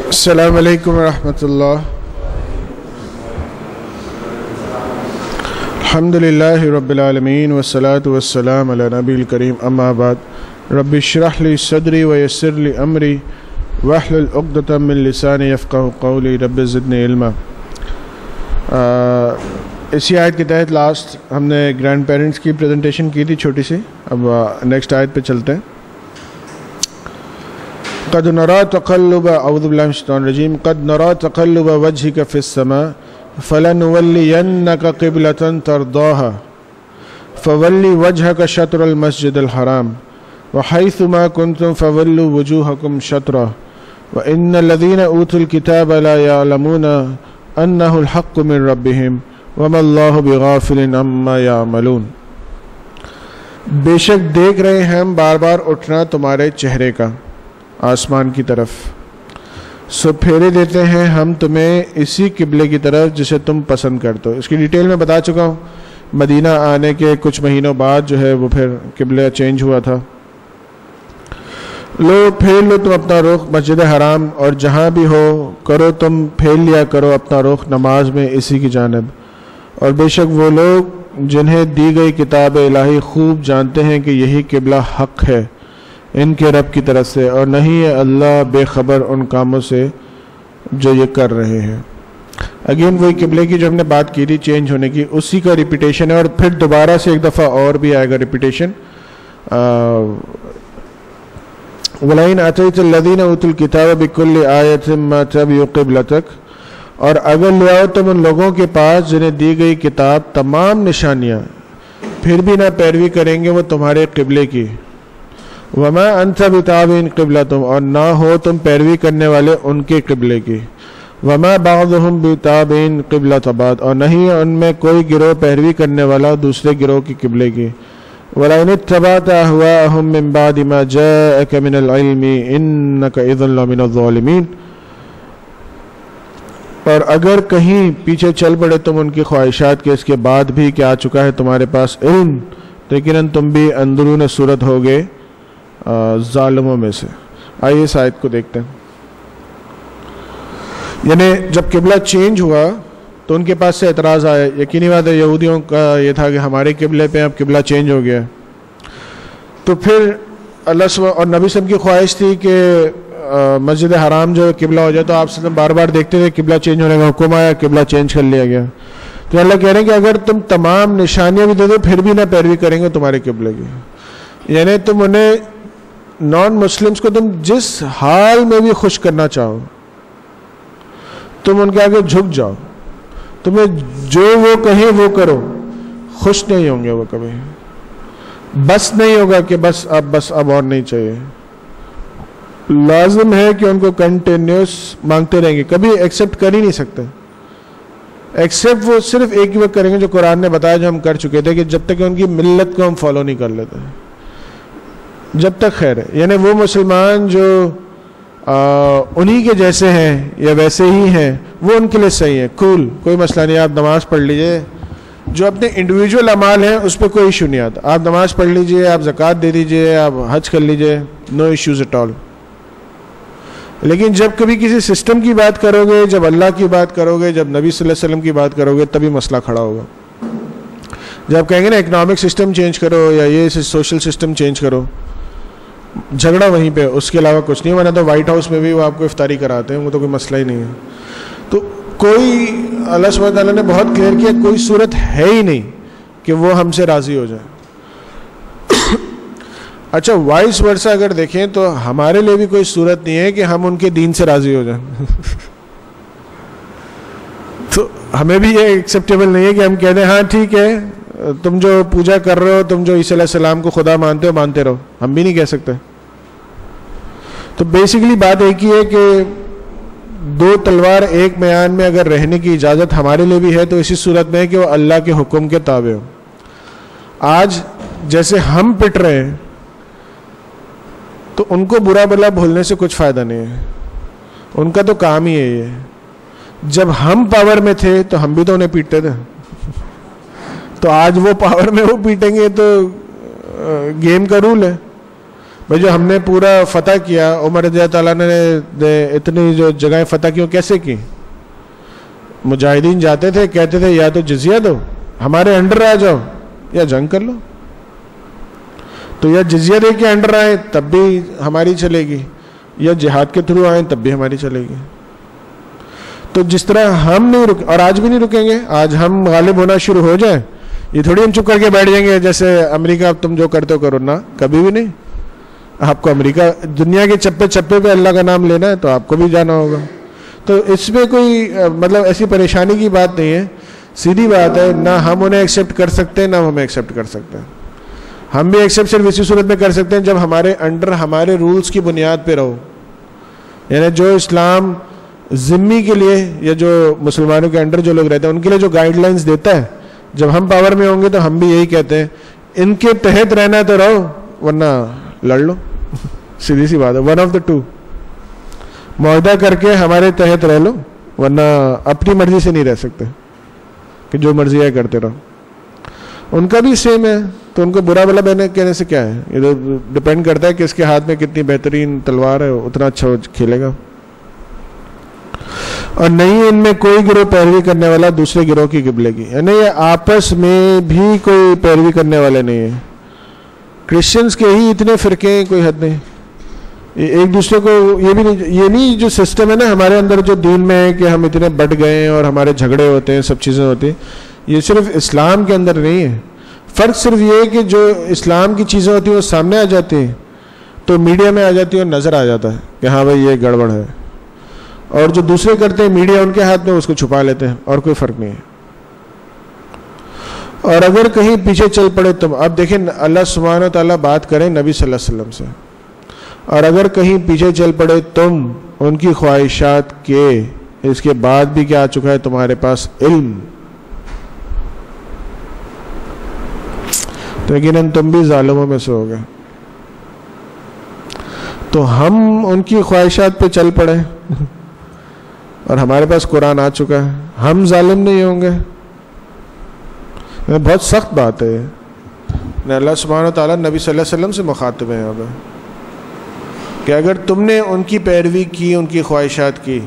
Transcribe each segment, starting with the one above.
السلام علیکم ورحمۃ اللہ. الحمد للہ رب العالمین والصلاة والسلام علی نبی الکریم. اما بعد. رب اشرح لی صدری ویسر لی امری واحلل عقدۃ من لسانی یفقہوا قولی. رب زدنی علما. اسی آیت کے تحت لاسٹ ہم نے گرینڈ پیرنٹس کی پریزنٹیشن کی تھی چھوٹی سی. اب نیکسٹ آیت پہ چلتے ہیں. قد نرى تقلب اعوذ باللہ من الشیطان الرجیم قد نرى تقلب وجهك في السماء فلنولينك قبلة ترضاها فول وجهك شطر المسجد الحرام وحيث ما كنتم فولوا وجوهكم شطره وإن الذين أوتوا الكتاب لا يعلمون أنه الحق من ربهم وما الله بغافل عما يعملون. بے شک دیکھ رہے ہیں ہم بار بار اٹھنا تمہارے چہرے کا آسمان کی طرف، سو پھیرے دیتے ہیں ہم تمہیں اسی قبلے کی طرف جسے تم پسند کرتے ہو. اس کی ڈیٹیل میں بتا چکا ہوں. مدینہ آنے کے کچھ مہینوں بعد جو ہے وہ پھر قبلہ چینج ہوا تھا. لو پھیر لو تم اپنا رخ مسجد حرام، اور جہاں بھی ہو کرو تم پھیر لیا کرو اپنا رخ نماز میں اسی کی جانب. اور بے شک وہ لوگ جنہیں دی گئی کتاب الہی خوب جانتے ہیں کہ یہی قبلہ حق ہے ان کے رب کی طرف سے، اور نہیں ہے اللہ بے خبر ان کاموں سے جو یہ کر رہے ہیں. اگین وہی قبلے کی جو ہم نے بات کی تھی چینج ہونے کی، اسی کا ریپیٹیشن ہے. اور پھر دوبارہ سے ایک دفعہ اور بھی آئے گا ریپیٹیشن. وَلَئِنْ أَتَيْتَ الَّذِينَ أُوتُوا الْكِتَابَ بِكُلِّ آيَةٍ مَا تَبِعُوا قِبْلَتَكَ، اور اگر لے آؤ تم ان لوگوں کے پاس جنہیں دی گئی کتاب تمام نشانیاں، پھر بھی نہ پیروی کریں گے وہ تمہارے قبلے کی. وما انت بتابع قبلتهم، اور نہ ہو تم پیروی کرنے والے ان کے قبلے کی. وما بعضهم بتابع قبلۃ بعض، اور نہیں ان میں کوئی گروہ پیروی کرنے والا دوسرے گروہ کی قبلے کی. ولئن اتبعت اهواءهم من بعد ما جاءك من العلم انك اذا لمن الظالمین، اور اگر کہیں پیچھے چل پڑے تم ان کی خواہشات کے اس کے بعد بھی کہ آ چکا ہے تمہارے پاس علم، تو یقیناً تم بھی اندرون صورت ہوگے ظالموں میں سے. آئیے اس آیت کو دیکھتے ہیں. یعنی جب قبلہ چینج ہوا تو ان کے پاس سے اعتراض آیا. یقینی بات ہے یہودیوں کا یہ تھا کہ ہمارے قبلے پہ اب قبلہ چینج ہو گیا. تو پھر اللہ اور نبی صلی اللہ علیہ وسلم کی خواہش تھی کہ مسجد حرام جو قبلہ ہو جائے. تو آپ سے بار بار دیکھتے تھے قبلہ چینج ہونے کا حکم آیا، قبلہ چینج کر لیا گیا. تو اللہ کہہ رہے ہیں کہ اگر تم تمام نشانیاں بھی دے دو پھر بھی نہ پیروی کریں گے تمہارے قبلے کی. یعنی تم انہیں نان مسلمس کو تم جس حال میں بھی خوش کرنا چاہو، تم ان کے آگے جھک جاؤ، تمہیں جو وہ کہیں وہ کرو، خوش نہیں ہوں گے وہ کبھی. بس نہیں ہوگا کہ بس اب اور نہیں چاہیے. لازم ہے کہ ان کو کنٹینیوس مانگتے رہیں گے، کبھی ایکسیپٹ کر ہی نہیں سکتے. ایکسیپٹ وہ صرف ایک ہی وقت کریں گے جو قرآن نے بتایا، جو ہم کر چکے تھے، کہ جب تک ان کی ملت کو ہم فالو نہیں کر لیتے جب تک خیر ہے. یعنی وہ مسلمان جو انہی کے جیسے ہیں یا ویسے ہی ہیں وہ ان کے لیے صحیح ہے، کول، کوئی مسئلہ نہیں. آپ نماز پڑھ لیجئے، جو اپنے انڈیویجول اعمال ہیں اس پہ کوئی ایشو نہیں آتا. آپ نماز پڑھ لیجئے، آپ زکوٰۃ دے دیجئے، آپ حج کر لیجئے، نو ایشوز ایٹ آل. لیکن جب کبھی کسی سسٹم کی بات کرو گے، جب اللہ کی بات کرو گے، جب نبی صلی اللہ علیہ وسلم کی بات کرو گے، تبھی مسئلہ کھڑا ہوگا. جب کہیں گے نا اکنامک سسٹم چینج کرو یا یہ سوشل سسٹم چینج کرو، جھگڑا وہیں پہ، اس کے علاوہ کچھ نہیں. ورنہ تو وائٹ ہاؤس میں بھی وہ آپ کو افطاری کراتے ہیں، وہ تو کوئی مسئلہ ہی نہیں ہے. تو کوئی اللہ سبحانہ تعالیٰ نے بہت کلیئر کیا، کوئی صورت ہے ہی نہیں کہ وہ ہم سے راضی ہو جائے. اچھا وائس ورثہ اگر دیکھیں تو ہمارے لیے بھی کوئی صورت نہیں ہے کہ ہم ان کے دین سے راضی ہو جائیں. تو ہمیں بھی یہ ایکسیپٹیبل نہیں ہے کہ ہم کہہ دیں ہاں ٹھیک ہے تم جو پوجا کر رہے ہو، تم جو عیسی علیہ السلام کو خدا مانتے ہو مانتے رہو. ہم بھی نہیں کہہ سکتے. تو بیسیکلی بات ایک ہی ہے کہ دو تلوار ایک میان میں اگر رہنے کی اجازت ہمارے لیے بھی ہے تو اسی صورت میں ہے کہ وہ اللہ کے حکم کے تابع ہو. آج جیسے ہم پٹ رہے ہیں تو ان کو برا بلا بھولنے سے کچھ فائدہ نہیں ہے. ان کا تو کام ہی ہے یہ. جب ہم پاور میں تھے تو ہم بھی تو انہیں پیٹتے تھے. تو آج وہ پاور میں وہ پیٹیں گے تو گیم کا رول ہے. بھائی جو ہم نے پورا فتح کیا، عمر رضی اللہ تعالیٰ نے اتنی جو جگہیں فتح کی وہ کیسے کی؟ مجاہدین جاتے تھے، کہتے تھے یا تو جزیہ دو، ہمارے انڈر آ جاؤ، یا جنگ کر لو. تو یا جزیہ دے کے انڈر آئیں تب بھی ہماری چلے گی، یا جہاد کے تھرو آئیں تب بھی ہماری چلے گی. تو جس طرح ہم نہیں رک، اور آج بھی نہیں رکیں گے. آج ہم غالب ہونا شروع ہو جائیں، یہ تھوڑی ہم چپ کر کے بیٹھ جائیں گے جیسے امریکہ تم جو کرتے ہو کرو. نہ، کبھی بھی نہیں. آپ کو امریکہ، دنیا کے چپے چپے پہ اللہ کا نام لینا ہے تو آپ کو بھی جانا ہوگا. تو اس میں کوئی مطلب ایسی پریشانی کی بات نہیں ہے، سیدھی بات ہے. نہ ہم انہیں ایکسیپٹ کر سکتے ہیں، نہ ہمیں ایکسیپٹ کر سکتے ہیں. ہم بھی ایکسیپٹ صرف اسی صورت میں کر سکتے ہیں جب ہمارے انڈر ہمارے رولز کی بنیاد پہ رہو. یعنی جو اسلام ذمی کے لیے یا جو مسلمانوں کے انڈر جو لوگ رہتے ہیں ان کے لیے جو گائیڈ لائنز دیتا ہے، جب ہم پاور میں ہوں گے تو ہم بھی یہی کہتے ہیں ان کے تحت رہنا تو رہو ورنہ لڑ لو. سیدھی سی بات ہے. ون آف دا ٹو، معاہدہ کر کے ہمارے تحت رہ لو ورنہ اپنی مرضی سے نہیں رہ سکتے کہ جو مرضی ہے کرتے رہو. ان کا بھی سیم ہے، تو ان کو برا بلا کہنے سے کیا ہے؟ یہ تو ڈپینڈ کرتا ہے کہ اس کے ہاتھ میں کتنی بہترین تلوار ہے، اتنا اچھا کھیلے گا. اور نہیں ان میں کوئی گروہ پیروی کرنے والا دوسرے گروہ کی قبلے کی، یعنی یہ آپس میں بھی کوئی پیروی کرنے والے نہیں ہیں. کرسچنز کے ہی اتنے فرقے ہیں، کوئی حد نہیں. ایک دوسرے کو یہ نہیں جو سسٹم ہے نا ہمارے اندر جو دین میں ہے کہ ہم اتنے بٹ گئے ہیں اور ہمارے جھگڑے ہوتے ہیں، سب چیزیں ہوتی ہیں، یہ صرف اسلام کے اندر نہیں ہے. فرق صرف یہ ہے کہ جو اسلام کی چیزیں ہوتی ہیں وہ سامنے آ جاتی ہیں تو میڈیا میں آ جاتی ہے اور نظر آ جاتا ہے کہ ہاں بھائی یہ گڑبڑ ہے. اور جو دوسرے کرتے ہیں میڈیا ان کے ہاتھ میں، اس کو چھپا لیتے ہیں اور کوئی فرق نہیں ہے. اور اگر کہیں پیچھے چل پڑے تم، اب دیکھیں اللہ سبحانہ و تعالیٰ بات کریں نبی صلی اللہ علیہ وسلم سے، اور اگر کہیں پیچھے چل پڑے تم ان کی خواہشات کے، اس کے بعد بھی کیا آ چکا ہے تمہارے پاس علم، تو یقیناً تم بھی ظالموں میں سے ہوگے. تو ہم ان کی خواہشات پہ چل پڑے اور ہمارے پاس قرآن آ چکا ہے، ہم ظالم نہیں ہوں گے؟ بہت سخت بات ہے. اللہ سبحانہ و تعالیٰ نبی صلی اللہ علیہ وسلم سے مخاطب ہے یہاں پہ کہ اگر تم نے ان کی پیروی کی، ان کی خواہشات کی،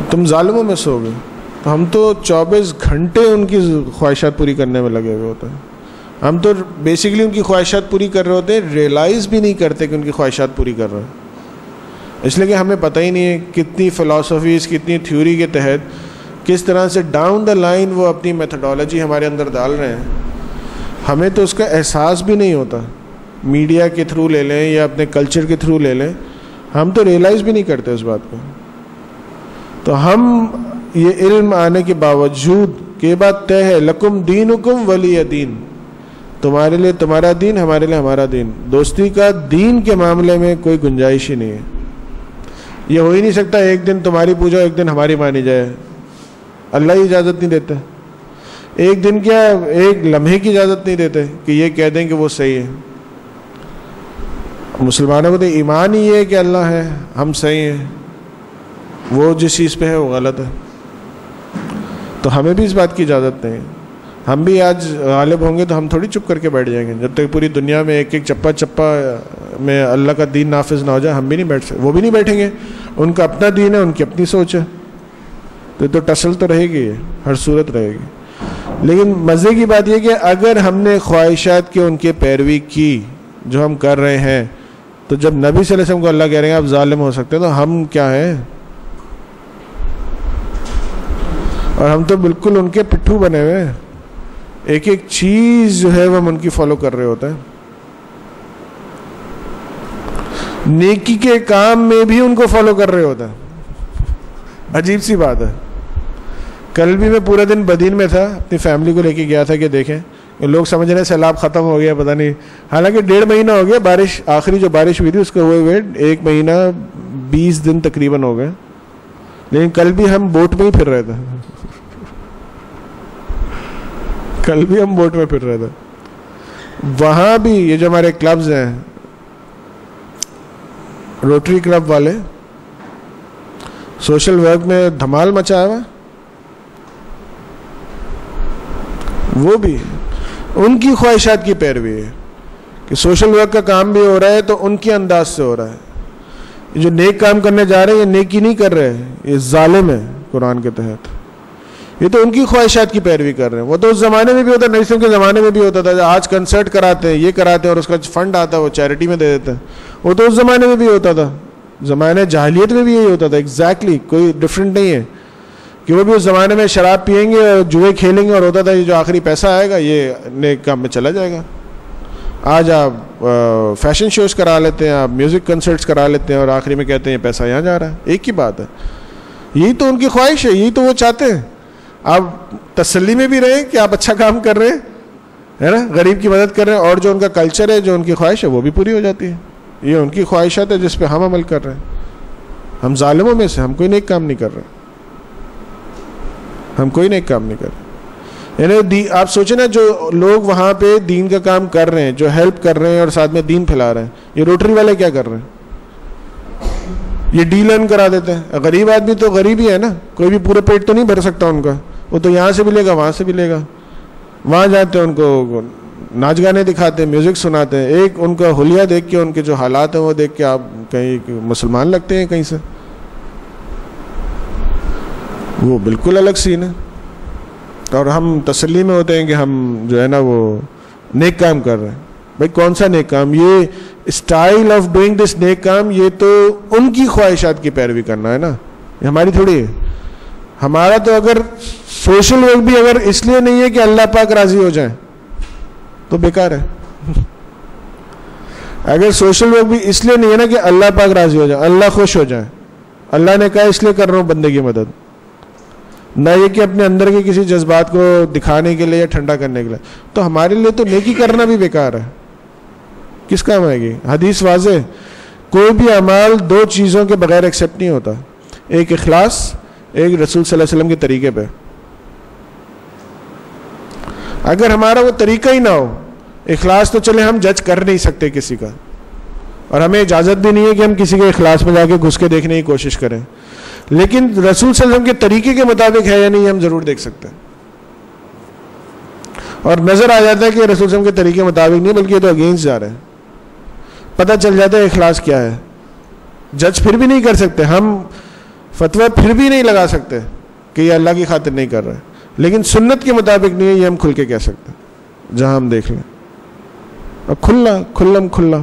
تم ظالموں میں سے ہوگے. تو ہم تو 24 گھنٹے ان کی خواہشات پوری کرنے میں لگے ہوئے ہوتے ہیں. ہم تو بیسیکلی ان کی خواہشات پوری کر رہے ہوتے ہیں، ریئلائز بھی نہیں کرتے کہ ان کی خواہشات پوری کر رہے ہیں. اس لیے کہ ہمیں پتہ ہی نہیں ہے کتنی فلاسفیز، کتنی تھیوری کے تحت کس طرح سے ڈاؤن دا لائن وہ اپنی میتھڈالوجی ہمارے اندر ڈال رہے ہیں. ہمیں تو اس کا احساس بھی نہیں ہوتا. میڈیا کے تھرو لے لیں یا اپنے کلچر کے تھرو لے لیں، ہم تو ریئلائز بھی نہیں کرتے اس بات کو. تو ہم یہ علم آنے کے باوجود کہ یہ بات طے ہے، لکم دینکم ولی دین، تمہارے لیے تمہارا دین، ہمارے لیے ہمارا دین. دوستی کا دین کے معاملے میں کوئی گنجائش ہی نہیں ہے. یہ ہو ہی نہیں سکتا ایک دن تمہاری پوجا ایک دن ہماری مانی جائے. اللہ ہی اجازت نہیں دیتا. ایک دن کیا، ایک لمحے کی اجازت نہیں دیتے کہ یہ کہہ دیں کہ وہ صحیح ہے. مسلمانوں کو تو ایمان ہی ہے کہ اللہ ہے، ہم صحیح ہیں، وہ جس چیز پہ ہے وہ غلط ہے. تو ہمیں بھی اس بات کی اجازت نہیں ہے. ہم بھی آج غالب ہوں گے تو ہم تھوڑی چپ کر کے بیٹھ جائیں گے. جب تک پوری دنیا میں ایک ایک چپا چپا میں اللہ کا دین نافذ نہ ہو جائے ہم بھی نہیں بیٹھ سکتے. وہ بھی نہیں بیٹھیں گے. ان کا اپنا دین ہے، ان کی اپنی سوچ ہے. تو ٹسل تو رہے گی، ہر صورت رہے گی. لیکن مزے کی بات یہ کہ اگر ہم نے خواہشات کے ان کے پیروی کی جو ہم کر رہے ہیں، تو جب نبی صلی اللہ علیہ وسلم کو اللہ کہہ رہے ہیں آپ ظالم ہو سکتے ہیں، تو ہم کیا ہیں؟ اور ہم تو بالکل ان کے پٹھو بنے ہوئے ہیں. ایک ایک چیز جو ہے وہ ہم ان کی فالو کر رہے ہوتے ہیں. نیکی کے کام میں بھی ان کو فالو کر رہے ہوتے ہیں. عجیب سی بات ہے. کل بھی میں پورا دن بدین میں تھا، اپنی فیملی کو لے کے گیا تھا کہ دیکھیں لوگ سمجھ رہے ہیں سیلاب ختم ہو گیا، پتہ نہیں. حالانکہ 1.5 مہینہ ہو گیا بارش، آخری جو بارش ہوئی تھی اس کو ہوئے ہوئے 1 مہینہ 20 دن تقریباً ہو گئے. لیکن کل بھی ہم بوٹ میں ہی پھر رہے تھے. کل بھی ہم بوٹ میں پھر رہے تھے. وہاں بھی یہ جو ہمارے کلبز ہیں، روٹری کلب والے سوشل ورک میں دھمال مچایا ہوا، وہ بھی ان کی خواہشات کی پیروی ہے کہ سوشل ورک کا کام بھی ہو رہا ہے تو ان کے انداز سے ہو رہا ہے. جو نیک کام کرنے جا رہے ہیں یہ نیکی نہیں کر رہے, یہ ظالم ہے قرآن کے تحت. یہ تو ان کی خواہشات کی پیروی کر رہے ہیں. وہ تو اس زمانے میں بھی ہوتا, نبی کے زمانے میں بھی ہوتا تھا. آج کنسرٹ کراتے ہیں, یہ کراتے ہیں, اور اس کا فنڈ آتا ہے وہ چیریٹی میں دے دیتے ہیں. وہ تو اس زمانے میں بھی ہوتا تھا, زمانے جاہلیت میں بھی یہی ہوتا تھا. ایگزیکٹلی کوئی ڈفرینٹ نہیں ہے کہ وہ بھی اس زمانے میں شراب پئیں گے اور جوئے کھیلیں گے, اور ہوتا تھا یہ جو آخری پیسہ آئے گا یہ نیک کام میں چلا جائے گا. آج آپ فیشن شوز کرا لیتے ہیں, آپ میوزک کنسرٹس کرا لیتے ہیں, اور آخری میں کہتے ہیں یہ پیسہ یہاں جا رہا ہے. ایک ہی بات ہے. یہی تو ان کی خواہش ہے, یہی تو وہ چاہتے ہیں. آپ تسلی میں بھی رہیں کہ آپ اچھا کام کر رہے ہیں, ہے نا, غریب کی مدد کر رہے ہیں, اور جو ان کا کلچر ہے, جو ان کی خواہش ہے, وہ بھی پوری ہو جاتی ہے. یہ ان کی خواہشات ہے جس پہ ہم عمل کر رہے ہیں. ہم ظالموں میں سے, ہم کوئی نیک کام نہیں کر رہے, ہم کوئی نیک کام نہیں کر رہے. یعنی آپ سوچیں نا, جو لوگ وہاں پہ دین کا کام کر رہے ہیں, جو ہیلپ کر رہے ہیں اور ساتھ میں دین پھیلا رہے ہیں, یہ روٹری والے کیا کر رہے ہیں؟ یہ ڈیل ارن کرا دیتے ہیں. غریب آدمی تو غریب ہی ہے نا, کوئی بھی پورے پیٹ تو نہیں بھر سکتا ان کا. وہ تو یہاں سے بھی لے گا, وہاں سے بھی لے گا. وہاں جاتے ہیں, ان کو ناچ گانے دکھاتے ہیں, میوزک سناتے ہیں. ایک ان کا حلیہ دیکھ کے, ان کے جو حالات ہیں وہ دیکھ کے آپ کہیں مسلمان لگتے ہیں کہیں سے. وہ بالکل الگ سین ہے. اور ہم تسلی میں ہوتے ہیں کہ ہم جو ہے نا وہ نیک کام کر رہے ہیں. بھائی کون سا نیک کام؟ یہ اسٹائل آف ڈوئنگ دس نیک کام, یہ تو ان کی خواہشات کی پیروی کرنا ہے نا, یہ ہماری تھوڑی ہے. ہمارا تو اگر سوشل ورک بھی اگر اس لیے نہیں ہے کہ اللہ پاک راضی ہو جائیں تو بیکار ہے. اگر سوشل ورک بھی اس لیے نہیں ہے نا کہ اللہ پاک راضی ہو جائے, اللہ خوش ہو جائے, اللہ نے کہا اس لیے کر رہا ہوں بندے کی مدد, نہ یہ کہ اپنے اندر کے کسی جذبات کو دکھانے کے لیے یا ٹھنڈا کرنے کے لیے, تو ہمارے لیے تو نیکی کرنا بھی بیکار ہے. کس کام آئے گی؟ حدیث واضح, کوئی بھی اعمال دو چیزوں کے بغیر ایکسیپٹ نہیں ہوتا. ایک اخلاص, ایک رسول صلی اللہ علیہ وسلم کے طریقے پہ. اگر ہمارا وہ طریقہ ہی نہ ہو, اخلاص تو چلے ہم جج کر نہیں سکتے کسی کا, اور ہمیں اجازت بھی نہیں ہے کہ ہم کسی کے اخلاص میں جا کے گھس کے دیکھنے کی کوشش کریں, لیکن رسول صلی اللہ علیہ وسلم کے طریقے کے مطابق ہے یا نہیں ہم ضرور دیکھ سکتے ہیں. اور نظر آ جاتا ہے کہ رسول صلی اللہ علیہ وسلم کے طریقے کے مطابق نہیں بلکہ یہ تو اگینسٹ جا رہے ہیں. پتہ چل جاتا ہے اخلاص کیا ہے. جج پھر بھی نہیں کر سکتے, ہم فتویٰ پھر بھی نہیں لگا سکتے کہ یہ اللہ کی خاطر نہیں کر رہے, لیکن سنت کے مطابق نہیں ہے یہ ہم کھل کے کہہ سکتے جہاں ہم دیکھ لیں. اب کھلا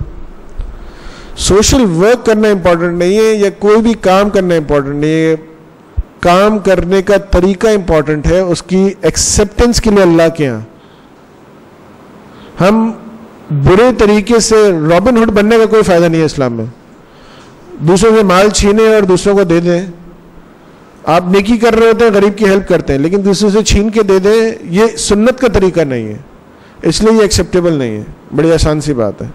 سوشل ورک کرنا امپورٹنٹ نہیں ہے, یا کوئی بھی کام کرنا امپورٹنٹ نہیں ہے. کام کرنے کا طریقہ امپورٹنٹ ہے, اس کی ایکسیپٹنس کے لیے اللہ کے ہاں. ہم برے طریقے سے رابن ہوڈ بننے کا کوئی فائدہ نہیں ہے اسلام میں. دوسروں سے مال چھینے اور دوسروں کو دے دیں. آپ نیکی کر رہے ہوتے ہیں, غریب کی ہیلپ کرتے ہیں, لیکن دوسروں سے چھین کے دے دیں, یہ سنت کا طریقہ نہیں ہے, اس لیے یہ ایکسیپٹیبل نہیں ہے. بڑی آسان سی بات ہے.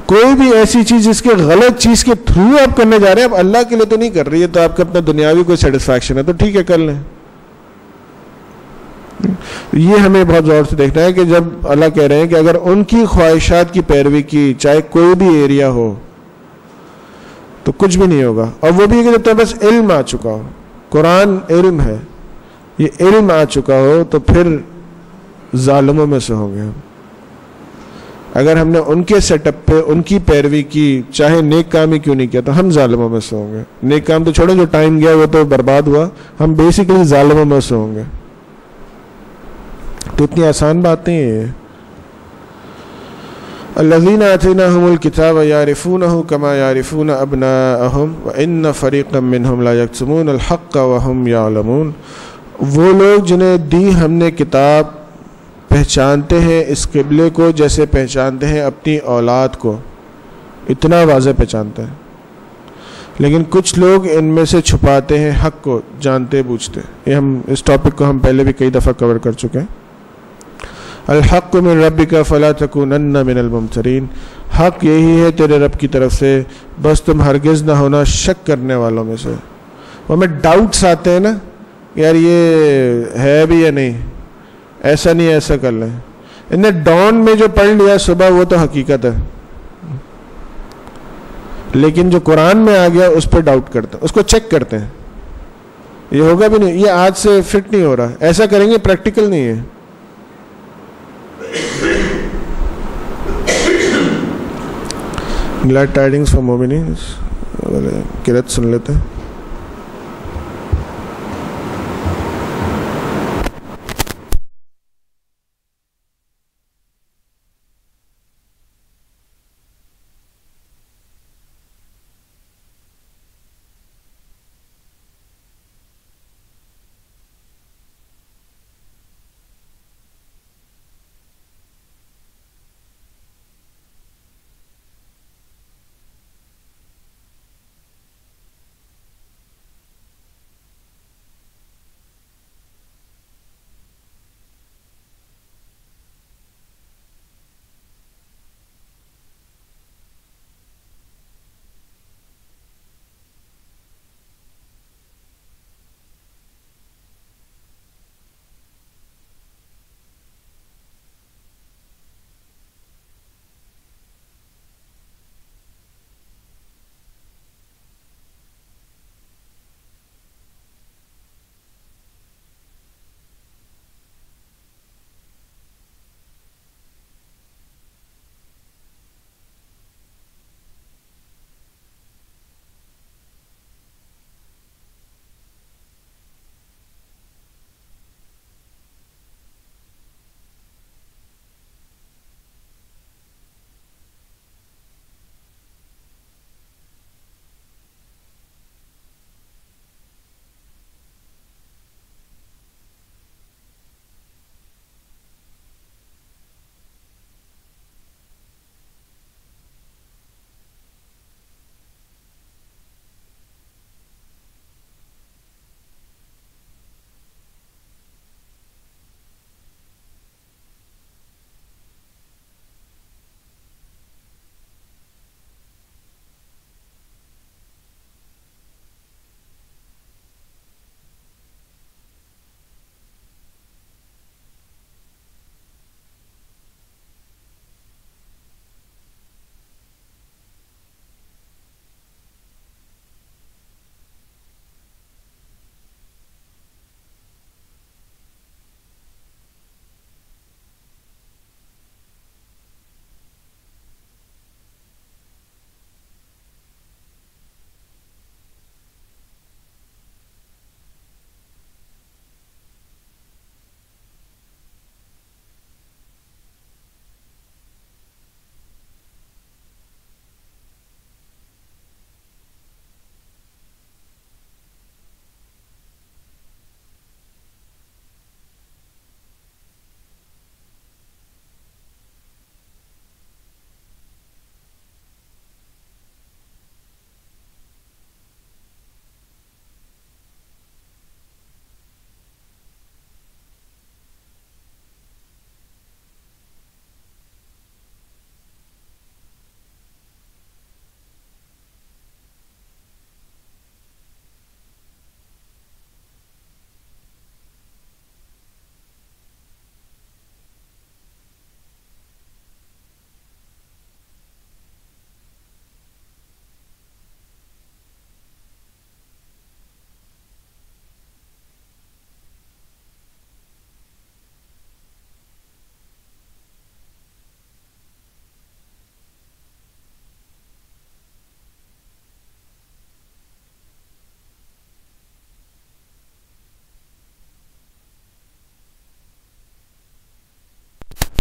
کوئی بھی ایسی چیز جس کے غلط چیز کے تھرو آپ کرنے جا رہے ہیں, آپ اللہ کے لیے تو نہیں کر رہی ہے, تو آپ کا اپنا دنیاوی کوئی سیٹسفیکشن ہے تو ٹھیک ہے کر لیں. یہ ہمیں بہت زور سے دیکھنا ہے کہ جب اللہ کہہ رہے ہیں کہ اگر ان کی خواہشات کی پیروی کی, چاہے کوئی بھی ایریا ہو, تو کچھ بھی نہیں ہوگا. اور وہ بھی کہ جب تک بس علم آ چکا ہو, قرآن علم ہے, یہ علم آ چکا ہو, تو پھر ظالموں میں سے ہوں گے ہم. اگر ہم نے ان کے سیٹ اپ پہ ان کی پیروی کی, چاہے نیک کام ہی کیوں نہیں کیا, تو ہم ظالموں میں سے ہوں گے. نیک کام تو چھوڑو, جو ٹائم گیا وہ تو برباد ہوا, ہم بیسیکلی ظالموں میں سے ہوں گے. تو اتنی آسان بات نہیں ہے. الذین آتیناہم الکتاب یعرفونہ کما یعرفون ابناءہم وان فریقا منہم لا یکتمون الحق وہم یعلمون. وہ لوگ جنہیں دی ہم نے کتاب پہچانتے ہیں اس قبلے کو جیسے پہچانتے ہیں اپنی اولاد کو, اتنا واضح پہچانتے ہیں, لیکن کچھ لوگ ان میں سے چھپاتے ہیں حق کو جانتے بوجھتے. یہ ہم اس ٹاپک کو ہم پہلے بھی کئی دفعہ کور کر چکے ہیں. الحق من ربک فلا تکونن من الممترین. حق یہی ہے تیرے رب کی طرف سے, بس تم ہرگز نہ ہونا شک کرنے والوں میں سے. وہ ہمیں ڈاؤٹس آتے ہیں نا, یار یہ ہے بھی یا نہیں, ایسا نہیں ایسا کر لیں. انہیں ڈان میں جو پڑھ لیا صبح وہ تو حقیقت ہے, لیکن جو قرآن میں آ گیا اس پہ ڈاؤٹ کرتے ہیں, اس کو چیک کرتے ہیں, یہ ہوگا بھی نہیں, یہ آج سے فٹ نہیں ہو رہا, ایسا کریں گے پریکٹیکل نہیں ہے. glad tidings for مومنین. قرأت سن لیتے ہیں.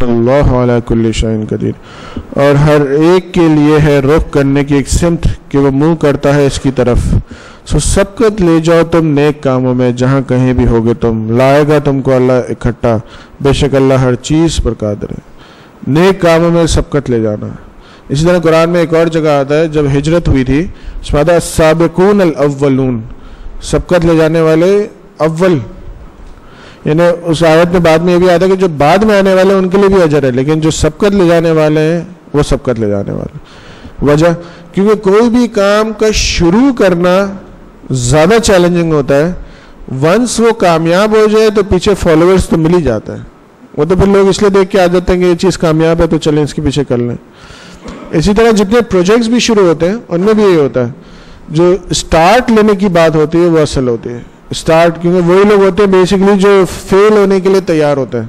اللہ علی کل شیء قدیر. اور ہر ایک کے لیے ہے رخ کرنے کی ایک سمت کہ وہ منہ کرتا ہے اس کی طرف. سو سبقت لے جاؤ تم نیک کاموں میں جہاں کہیں بھی ہوگے تم, لائے گا تم کو اللہ اکٹھا, بے شک اللہ ہر چیز پر قادر ہے. نیک کاموں میں سبقت لے جانا. اسی طرح قرآن میں ایک اور جگہ آتا ہے جب ہجرت ہوئی تھی اس میں آتا ہے السابقون الاولون, سبقت لے جانے والے اول. یعنی اس آیت میں بعد میں یہ بھی آتا ہے کہ جو بعد میں آنے والے ان کے لیے بھی اجر ہے, لیکن جو سبقت لے جانے والے ہیں وہ سبقت لے جانے والے. وجہ کیونکہ کوئی بھی کام کا شروع کرنا زیادہ چیلنجنگ ہوتا ہے. ونس وہ کامیاب ہو جائے تو پیچھے فالوورز تو مل ہی جاتا ہے. وہ تو پھر لوگ اس لیے دیکھ کے آ جاتے ہیں کہ یہ چیز کامیاب ہے تو چلیں اس کے پیچھے کر لیں. اسی طرح جتنے پروجیکٹس بھی شروع ہوتے ہیں ان میں بھی یہ ہوتا ہے, جو اسٹارٹ لینے کی بات ہوتی ہے وہ اصل ہوتی ہے اسٹارٹ, کیونکہ وہی لوگ ہوتے ہیں بیسیکلی جو فیل ہونے کے لیے تیار ہوتے ہیں.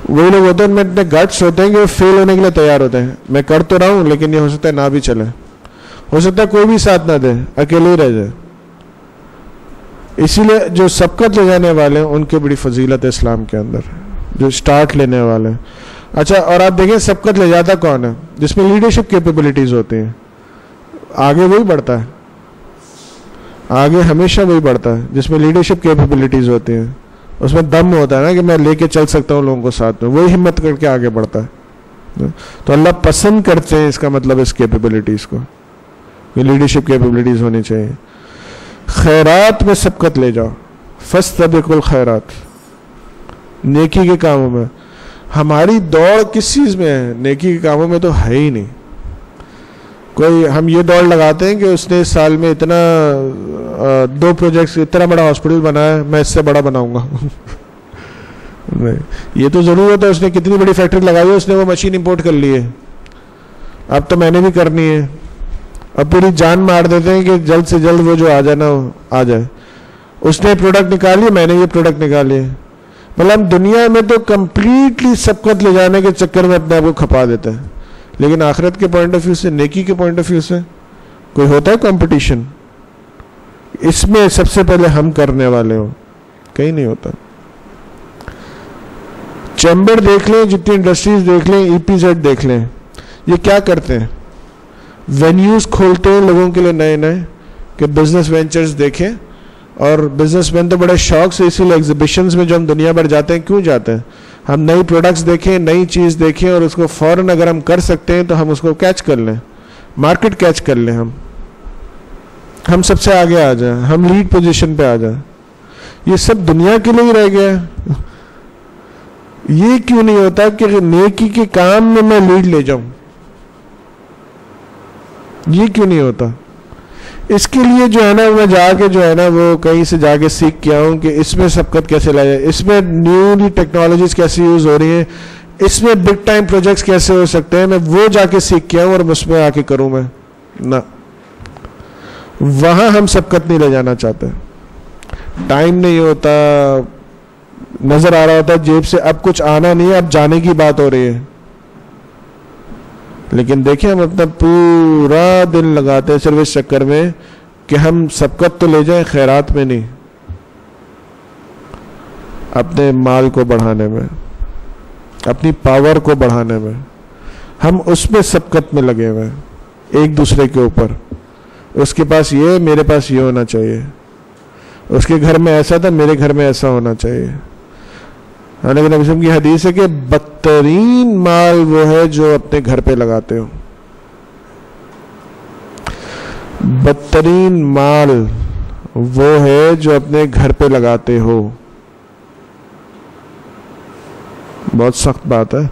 وہی لوگ ہوتے ہیں ان میں اتنے گٹس ہوتے ہیں کہ وہ فیل ہونے کے لیے تیار ہوتے ہیں. میں کر تو رہا ہوں لیکن یہ ہو سکتا ہے نہ بھی چلے, ہو سکتا ہے کوئی بھی ساتھ نہ دے, اکیلے ہی رہ جائے. اسی لیے جو سبقت لے جانے والے ہیں ان کی بڑی فضیلت ہے اسلام کے اندر, جو اسٹارٹ لینے والے ہیں. اچھا, اور آپ دیکھیں سبقت لے جاتا کون ہے؟ جس میں لیڈرشپ کیپیبلٹیز ہوتی ہیں. آگے وہی بڑھتا ہے, آگے ہمیشہ وہی بڑھتا ہے جس میں لیڈرشپ کیپیبلٹیز ہوتی ہیں. اس میں دم ہوتا ہے نا کہ میں لے کے چل سکتا ہوں لوگوں کو ساتھ میں, وہی ہمت کر کے آگے بڑھتا ہے. تو اللہ پسند کرتے ہیں اس کا مطلب اس کیپیبلٹیز کو, یہ لیڈرشپ کیپیبلٹیز ہونی چاہیے. خیرات میں سبقت لے جاؤ, فاستبقوا الخیرات, نیکی کے کاموں میں. ہماری دوڑ کس چیز میں ہے؟ نیکی کے کاموں میں تو ہے ہی نہیں. کوئی ہم یہ دوڑ لگاتے ہیں کہ اس نے اس سال میں اتنا 2 پروجیکٹس, اتنا بڑا ہاسپٹل بنایا, میں اس سے بڑا بناؤں گا. نہیں, یہ تو ضرور ہوتا ہے اس نے کتنی بڑی فیکٹری لگائی ہے, اس نے وہ مشین امپورٹ کر لی ہے, اب تو میں نے بھی کرنی ہے. اب پوری جان مار دیتے ہیں کہ جلد سے جلد وہ جو آ جائے نا آ جائے. اس نے پروڈکٹ نکالی, میں نے یہ پروڈکٹ نکالی. مطلب ہم دنیا میں تو کمپلیٹلی سبقت لے جانے کے چکر میں اپنے آپ کو کھپا دیتے ہیں, لیکن آخرت کے پوائنٹ آف ویو سے, نیکی کے پوائنٹ آف ویو سے کوئی ہوتا ہے کمپٹیشن؟ اس میں سب سے پہلے ہم کرنے والے ہوں, کہیں نہیں ہوتا. چیمبر دیکھ لیں, جتنی انڈسٹریز دیکھ لیں, EPZ دیکھ لیں, یہ کیا کرتے ہیں؟ وینیوز کھولتے ہیں لوگوں کے لیے نئے نئے کہ بزنس وینچرز دیکھیں. اور بزنس مین تو بڑے شوق سے, اسی لیے ایگزیبیشنز میں جو ہم دنیا بھر جاتے ہیں, کیوں جاتے ہیں؟ ہم نئی پروڈکٹس دیکھیں, نئی چیز دیکھیں, اور اس کو فوراً اگر ہم کر سکتے ہیں تو ہم اس کو کیچ کر لیں, مارکیٹ کیچ کر لیں, ہم سب سے آگے آ جائیں, ہم لیڈ پوزیشن پہ آ جائیں. یہ سب دنیا کے لیے ہی رہ گیا ہے. یہ کیوں نہیں ہوتا کہ نیکی کے کام میں لیڈ لے جاؤں؟ یہ کیوں نہیں ہوتا؟ اس کے لیے جو ہے نا میں جا کے جو ہے نا وہ کہیں سے جا کے سیکھ کے آؤں کہ اس میں سبقت کیسے لایا جائے, اس میں نیولی ٹیکنالوجیز کیسے یوز ہو رہی ہیں, اس میں بگ ٹائم پروجیکٹس کیسے ہو سکتے ہیں, میں وہ جا کے سیکھ کے آؤں اور اس میں آ کے کروں. میں نہ, وہاں ہم سبقت نہیں لے جانا چاہتے. ٹائم نہیں ہوتا, نظر آ رہا ہوتا ہے جیب سے اب کچھ آنا نہیں ہے, اب جانے کی بات ہو رہی ہے. لیکن دیکھیں ہم اپنا پورا دن لگاتے ہیں صرف اس چکر میں کہ ہم سبقت تو لے جائیں, خیرات میں نہیں, اپنے مال کو بڑھانے میں, اپنی پاور کو بڑھانے میں. ہم اس میں سبقت میں لگے ہوئے ہیں ایک دوسرے کے اوپر. اس کے پاس یہ, میرے پاس یہ ہونا چاہیے, اس کے گھر میں ایسا تھا, میرے گھر میں ایسا ہونا چاہیے. نبی صلی اللہ علیہ وسلم کی حدیث ہے کہ بدترین مال وہ ہے جو اپنے گھر پہ لگاتے ہو. بدترین مال وہ ہے جو اپنے گھر پہ لگاتے ہو. بہت سخت بات ہے.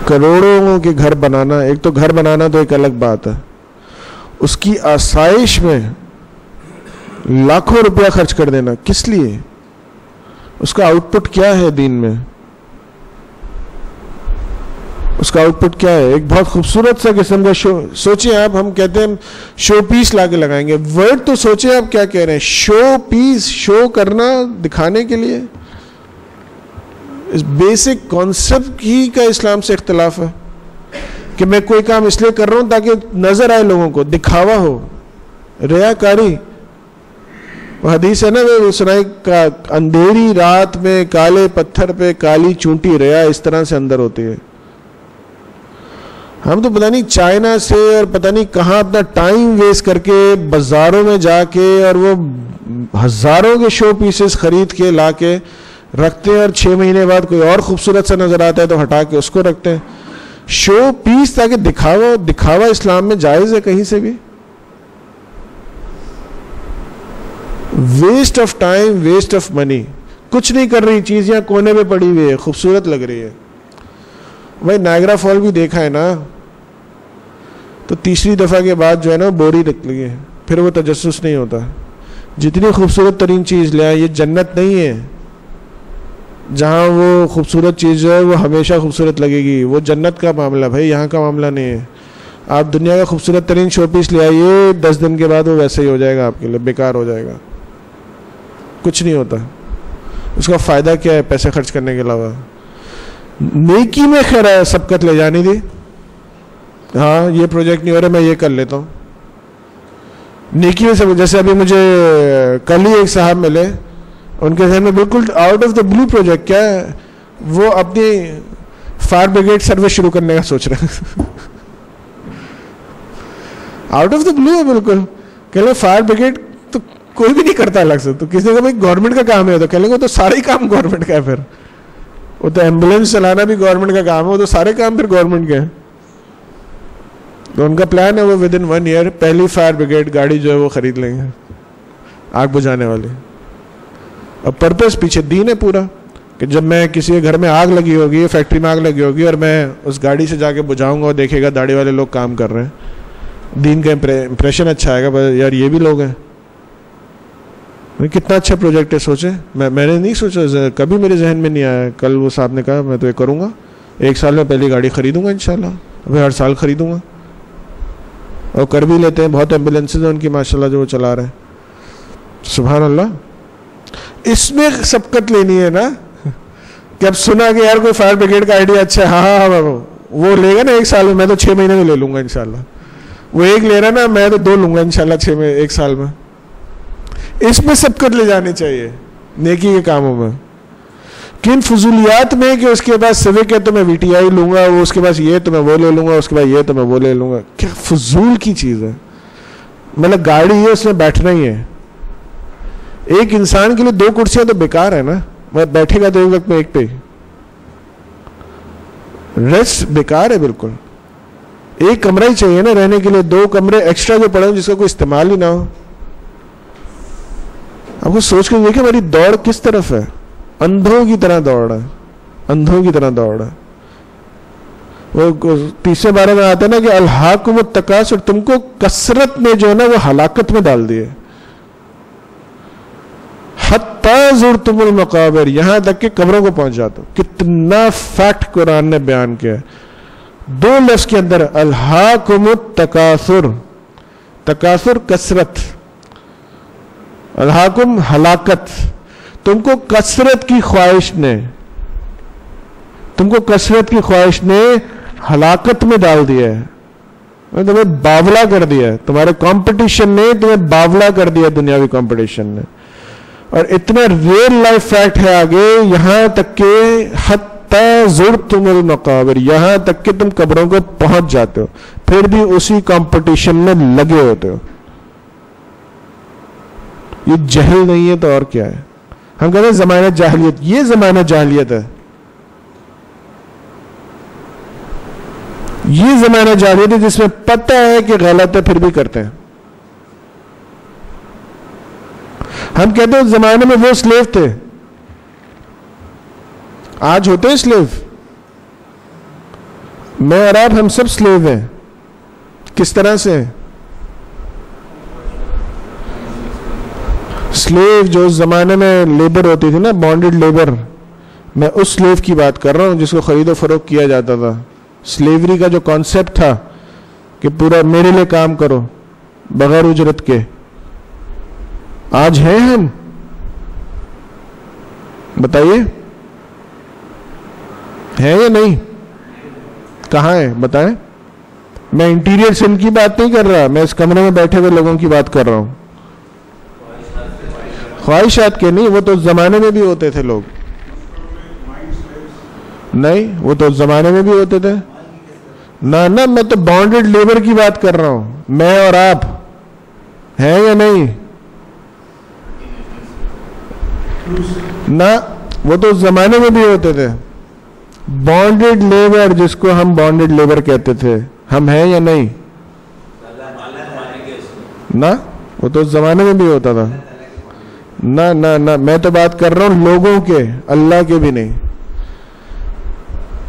کروڑوں کے گھر بنانا, ایک تو گھر بنانا تو ایک الگ بات ہے, اس کی آسائش میں لاکھوں روپیہ خرچ کر دینا, کس لیے؟ اس کا آؤٹ پٹ کیا ہے دین میں؟ اس کا آؤٹ پٹ کیا ہے؟ ایک بہت خوبصورت سا قسم کا شو. سوچیں آپ, ہم کہتے ہیں شو پیس لا کے لگائیں گے, ورڈ تو سوچیں آپ کیا کہہ رہے ہیں. شو پیس, شو کرنا, دکھانے کے لیے. اس بیسک کانسیپٹ ہی کا اسلام سے اختلاف ہے کہ میں کوئی کام اس لیے کر رہا ہوں تاکہ نظر آئے لوگوں کو, دکھاوا ہو, ریاکاری. وہ حدیث ہے نا, وہ سنائی, اندھیری رات میں کالے پتھر پہ کالی چونٹی ریا اس طرح سے اندر ہوتی ہے. ہم تو پتہ نہیں چائنا سے اور پتہ نہیں کہاں اپنا ٹائم ویسٹ کر کے بازاروں میں جا کے اور وہ ہزاروں کے شو پیسز خرید کے لا کے رکھتے ہیں, اور 6 مہینے بعد کوئی اور خوبصورت سا نظر آتا ہے تو ہٹا کے اس کو رکھتے ہیں. شو پیس تاکہ دکھاوا اسلام میں جائز ہے کہیں سے بھی؟ Waste of time, waste of money. کچھ نہیں کر رہی چیز یہاں کونے میں پڑی ہوئی ہے, خوبصورت لگ رہی ہے. بھائی نائگرا فال بھی دیکھا ہے نا, تو تیسری دفعہ کے بعد جو ہے نا بوری لگی ہے, پھر وہ تجسس نہیں ہوتا. جتنی خوبصورت ترین چیز لے آئے, یہ جنت نہیں ہے جہاں وہ خوبصورت چیز جو ہے وہ ہمیشہ خوبصورت لگے گی. وہ جنت کا معاملہ بھائی, یہاں کا معاملہ نہیں ہے. آپ دنیا کا خوبصورت ترین شو پیس لے آئیے, 10 دن کے بعد وہ ویسے ہی ہو جائے گا, آپ کے لیے بیکار ہو جائے گا, کچھ نہیں ہوتا. اس کا فائدہ کیا ہے پیسے خرچ کرنے کے علاوہ؟ نیکی میں خیر ہے سبقت لے جانی تھی. ہاں یہ پروجیکٹ نہیں ہو رہا میں یہ کر لیتا ہوں. نیکی میں سب, جیسے ابھی مجھے کل ہی ایک صاحب ملے, ان کے ذہن میں بالکل out of the blue project کیا ہے, وہ اپنی فائر بریگیڈ سروس شروع کرنے کا سوچ رہے ہیں. آؤٹ آف دا بلو ہے بالکل. کہ لیں فائر بریگیڈ تو کوئی بھی نہیں کرتا الگ سے, تو کسی کا بھائی گورنمنٹ کا کام ہے, تو کہہ لیں گے تو سارے ہی کام گورنمنٹ کا ہے. پھر وہ تو ایمبولینس چلانا بھی گورنمنٹ کا کام ہے, وہ تو سارے کام پھر گورنمنٹ کے ہیں. تو ان کا پلان ہے وہ ود ان 1 year پہلی فائر بریگیڈ گاڑی جو ہے وہ خرید لیں گے, آگ بجھانے والی. اور پرپس پیچھے دین ہے پورا, کہ جب میں کسی کے گھر میں آگ لگی ہوگی, فیکٹری میں آگ لگی ہوگی, اور میں اس گاڑی سے جا کے بجھاؤں گا اور دیکھے گا داڑھی والے لوگ کام کر رہے ہیں, دین کا امپریشن اچھا آئے گا, یار یہ بھی لوگ ہیں. کتنا اچھا پروجیکٹ ہے. سوچیں, میں نے نہیں سوچا, کبھی میرے ذہن میں نہیں آیا. کل وہ صاحب نے کہا میں تو یہ کروں گا, 1 سال میں پہلی گاڑی خریدوں گا انشاءاللہ, ابھی ہر سال خریدوں گا. اور کر بھی لیتے ہیں, بہت ایمبولینسز ہیں ان کی ماشاءاللہ جو وہ چلا رہے ہیں. سبحان اللہ. اس میں سبقت لینی ہے نا, کہ اب سنا کہ یار کوئی فائر بریگیڈ کا آئیڈیا اچھا ہے, ہاں وہ لے گا نا 1 سال میں تو 6 مہینے میں لے لوں گا انشاءاللہ. وہ 1 لے رہا نا, میں تو 2 لوں گا انشاءاللہ 1 سال میں. اس میں سبقت لے جانی چاہیے نیکی کے کاموں میں. کن فضولیات میں کہ اس کے بعد سوک ہے تو میں VTI لوں گا, وہ اس کے بعد یہ تو میں وہ لے لوں گا, اس کے بعد یہ تو میں وہ لے لوں گا. کیا فضول کی چیز ہے. مطلب گاڑی ہے اس میں بیٹھنا ہی ہے. ایک انسان کے لیے 2 کرسیاں تو بیکار ہے نا, وہ بیٹھے گا تو ایک وقت میں ایک پہ, ریسٹ بیکار ہے بالکل. ایک کمرہ ہی چاہیے نا رہنے کے لیے, 2 کمرے ایکسٹرا جو پڑے ہوں جس کا کوئی استعمال ہی نہ ہو. اب وہ سوچ کے دیکھیں ہماری دوڑ کس طرف ہے, اندھوں کی طرح دوڑ ہے, اندھوں کی طرح دوڑ ہے. وہ 30 بارے میں آتا ہے نا کہ الہاکم التکاثر, تم کو کثرت میں جو ہے نا وہ ہلاکت میں ڈال دیے. حتی زرتم المقابر, یہاں تک کہ قبروں کو پہنچ جاتے. کتنا فیکٹ قرآن نے بیان کیا ہے 2 لفظ کے اندر, الہاکم التکاثر, تکاثر کثرت, الہاکم ہلاکت. تم کو کثرت کی خواہش نے, تم کو کثرت کی خواہش نے ہلاکت میں ڈال دیا ہے, تمہیں باولا کر دیا ہے. تمہارے کمپٹیشن نے تمہیں باولا کر دیا, دنیاوی کمپٹیشن نے. اور اتنا ریئل لائف فیکٹ ہے آگے, یہاں تک کہ حتی زرتم المقابر, یہاں تک کہ تم قبروں کو پہنچ جاتے ہو, پھر بھی اسی کمپٹیشن میں لگے ہوتے ہو. یہ جہل نہیں ہے تو اور کیا ہے. ہم کہتے ہیں زمانہ جاہلیت, یہ زمانہ جاہلیت ہے, یہ زمانہ جاہلیت ہے جس میں پتہ ہے کہ غلط ہے پھر بھی کرتے ہیں. ہم کہتے ہیں اس زمانے میں وہ سلیو تھے, آج ہوتے ہیں سلیو. میں اور آپ ہم سب سلیو ہیں. کس طرح سے؟ سلیو جو اس زمانے میں لیبر ہوتی تھی نا, بانڈڈ لیبر, میں اس سلیو کی بات کر رہا ہوں جس کو خرید و فروخت کیا جاتا تھا. سلیوری کا جو کانسیپٹ تھا کہ پورا میرے لیے کام کرو بغیر اجرت کے. آج ہیں ہم؟ بتائیے, ہیں یا نہیں؟ کہاں ہیں بتائیں. میں انٹیریئر سن کی بات نہیں کر رہا, میں اس کمرے میں بیٹھے ہوئے لوگوں کی بات کر رہا ہوں. خواہشات کے نہیں, وہ تو اس زمانے میں بھی ہوتے تھے لوگ. نہیں, وہ تو اس زمانے میں بھی ہوتے تھے. نہ میں تو بانڈڈ لیبر کی بات کر رہا ہوں. میں اور آپ ہیں یا نہیں؟ نہ, وہ تو اس زمانے میں بھی ہوتے تھے. بانڈڈ لیبر, جس کو ہم بانڈڈ لیبر کہتے تھے, ہم ہیں یا نہیں؟ نہ, وہ تو اس زمانے میں بھی ہوتا تھا. نہ میں تو بات کر رہا ہوں لوگوں کے, اللہ کے بھی نہیں.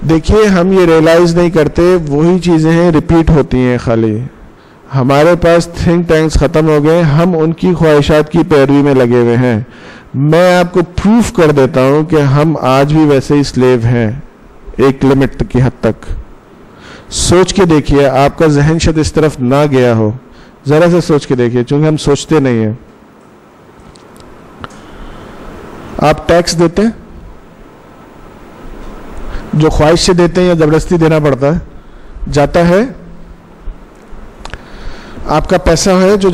دیکھیے ہم یہ ریئلائز نہیں کرتے, وہی چیزیں ہیں ریپیٹ ہوتی ہیں خالی. ہمارے پاس تھنک ٹینکس ختم ہو گئے, ہم ان کی خواہشات کی پیروی میں لگے ہوئے ہیں. میں آپ کو پروف کر دیتا ہوں کہ ہم آج بھی ویسے ہی سلیو ہیں ایک لمٹ کی حد تک. سوچ کے دیکھیے, آپ کا ذہن شاید اس طرف نہ گیا ہو, ذرا سے سوچ کے دیکھیے, چونکہ ہم سوچتے نہیں ہیں. آپ ٹیکس دیتے ہیں جو خواہش سے دیتے ہیں یا زبردستی دینا پڑتا ہے؟ جاتا ہے آپ کا پیسہ ہے جو